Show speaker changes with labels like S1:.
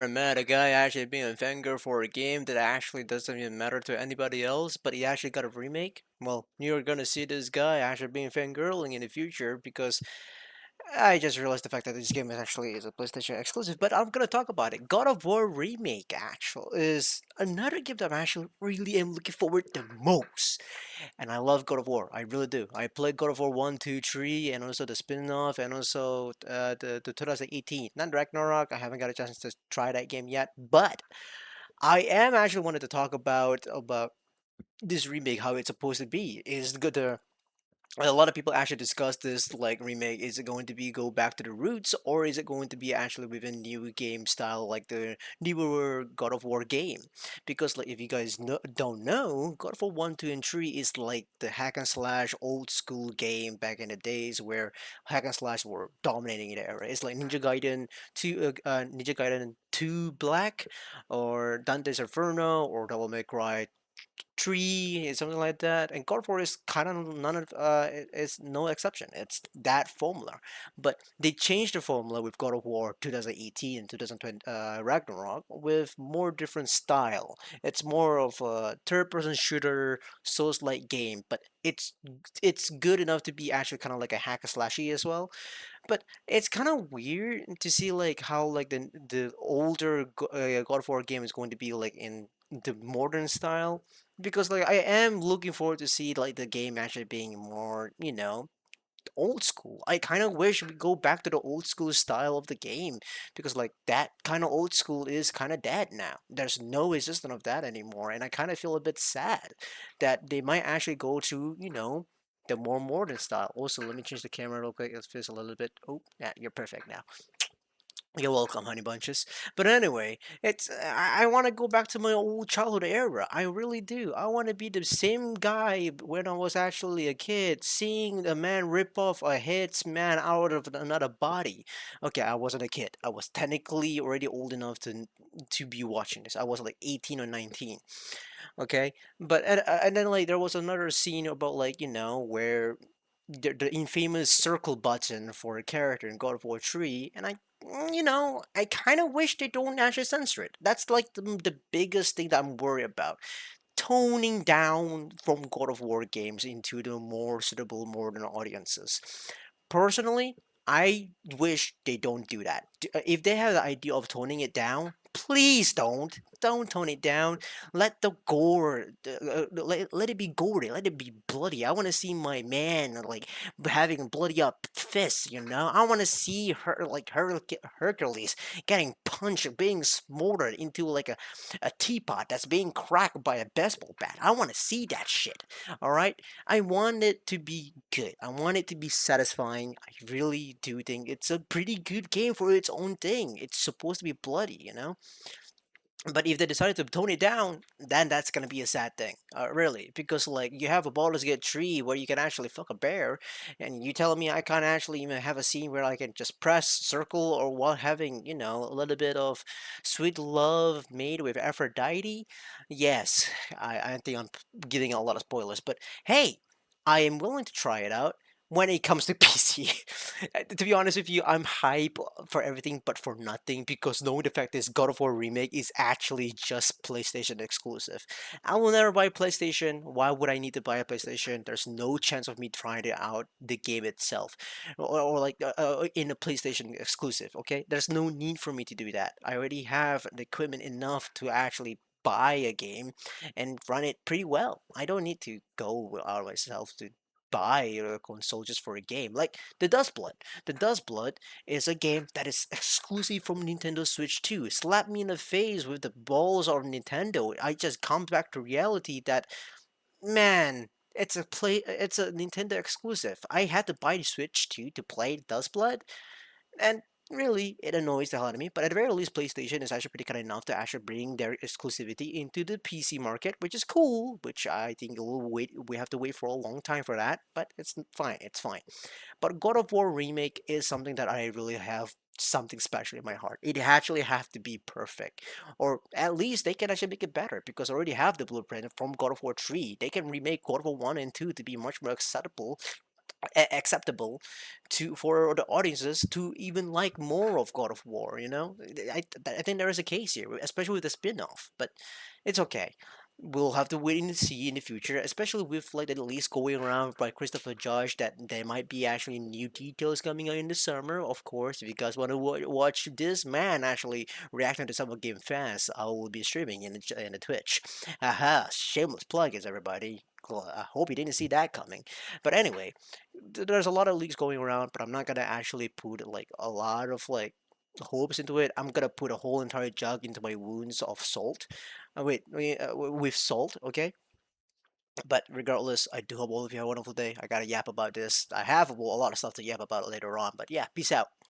S1: Met a guy actually being a fangirl for a game that actually doesn't even matter to anybody else, but he actually got a remake. Well, you're gonna see this guy actually being fangirling in the future because I just realized the fact that this game is a PlayStation exclusive, but I'm gonna talk about it. God of War Remake actual is another game that I actually really am looking forward the most. And I love God of War. I really do. I played God of War 1, 2, 3, and also the spin-off, and also the 2018. Not Ragnarok. I haven't got a chance to try that game yet, but I am actually wanted to talk about this remake, how it's supposed to be. Is good to a lot of people actually discuss this like remake. Is it going to be go back to the roots, or is it going to be actually with a new game style like the newer God of War game? Because like if you guys don't know, God of War 1, 2, and 3 is like the hack and slash old school game back in the days where hack and slash were dominating the era. It's like Ninja Gaiden 2 Black, or Dante's Inferno, or Devil May Cry tree, something like that. And God of War is kind of none of it's no exception. It's that formula, but they changed the formula with God of War 2018 and 2020 Ragnarok with more different style. It's more of a third-person shooter, Souls-like game, but it's good enough to be actually kind of like a hack and slashy as well. But it's kind of weird to see like how like the older God of War game is going to be like in the modern style, because like I am looking forward to see like the game actually being more, old school. I kind of wish we go back to the old school style of the game, because like that kind of old school is kind of dead now. There's no existence of that anymore, and I kind of feel a bit sad that they might actually go to, the more modern style. Also, let me change the camera real quick. It feels a little bit. Oh, yeah, you're perfect now. You're welcome, honey bunches. But anyway, I want to go back to my old childhood era. I really do. I want to be the same guy when I was actually a kid, seeing a man rip off a head's man out of another body. Okay, I wasn't a kid. I was technically already old enough to be watching this. I was like 18 or 19. Okay, but and then like there was another scene about like where the infamous circle button for a character in God of War 3, and I kind of wish they don't actually censor it. That's like the biggest thing that I'm worried about. Toning down from God of War games into the more suitable modern audiences. Personally, I wish they don't do that. If they have the idea of toning it down, please don't. Don't tone it down. Let the gore, let it be gory. Let it be bloody. I want to see my man like having bloody up fists. I want to see her like Hercules getting punched, being smoldered into like a teapot that's being cracked by a baseball bat. I want to see that shit. All right. I want it to be good. I want it to be satisfying. I really do think it's a pretty good game for its own thing. It's supposed to be bloody. But if they decided to tone it down, then that's gonna be a sad thing, really, because like you have a Baldur's Gate 3 where you can actually fuck a bear, and you telling me I can't actually even have a scene where I can just press circle, or while having a little bit of sweet love made with Aphrodite? Yes, I think I'm giving a lot of spoilers, but hey, I am willing to try it out when it comes to PC. To be honest with you, I'm hype for everything but for nothing, because knowing the fact is God of War Remake is actually just PlayStation exclusive. I will never buy a PlayStation. Why would I need to buy a PlayStation? There's no chance of me trying it out the game itself, or like in a PlayStation exclusive. Okay, there's no need for me to do that. I already have the equipment enough to actually buy a game and run it pretty well. I don't need to go out of myself to buy a console just for a game. Like the Dust Blood. The Dust Blood is a game that is exclusive from Nintendo Switch 2. Slap me in the face with the balls of Nintendo. I just come back to reality that, man, it's a Nintendo exclusive. I had to buy the Switch 2 to play Dust Blood, and really, it annoys the hell out of me. But at the very least, PlayStation is actually pretty kind enough to actually bring their exclusivity into the PC market, which is cool. Which I think we'll wait. We have to wait for a long time for that, but it's fine. It's fine. But God of War Remake is something that I really have something special in my heart. It actually have to be perfect, or at least they can actually make it better, because I already have the blueprint from God of War 3. They can remake God of War 1 and 2 to be much more acceptable acceptable to for the audiences to even like more of God of War. You know, I think there is a case here, especially with the spin-off. But it's okay. We'll have to wait and see in the future, especially with like at least going around by Christopher Judge that there might be actually new details coming out in the summer. Of course, if you guys want to watch this man actually reacting to some of Game Fast, I will be streaming in the Twitch. Haha, shameless plug is everybody. I hope you didn't see that coming. But anyway, there's a lot of leaks going around, but I'm not gonna actually put like a lot of like hopes into it. I'm gonna put a whole entire jug into my wounds of salt. With salt, okay? But regardless, I do hope all of you have a wonderful day. I gotta yap about this. I have a lot of stuff to yap about later on, but yeah, peace out.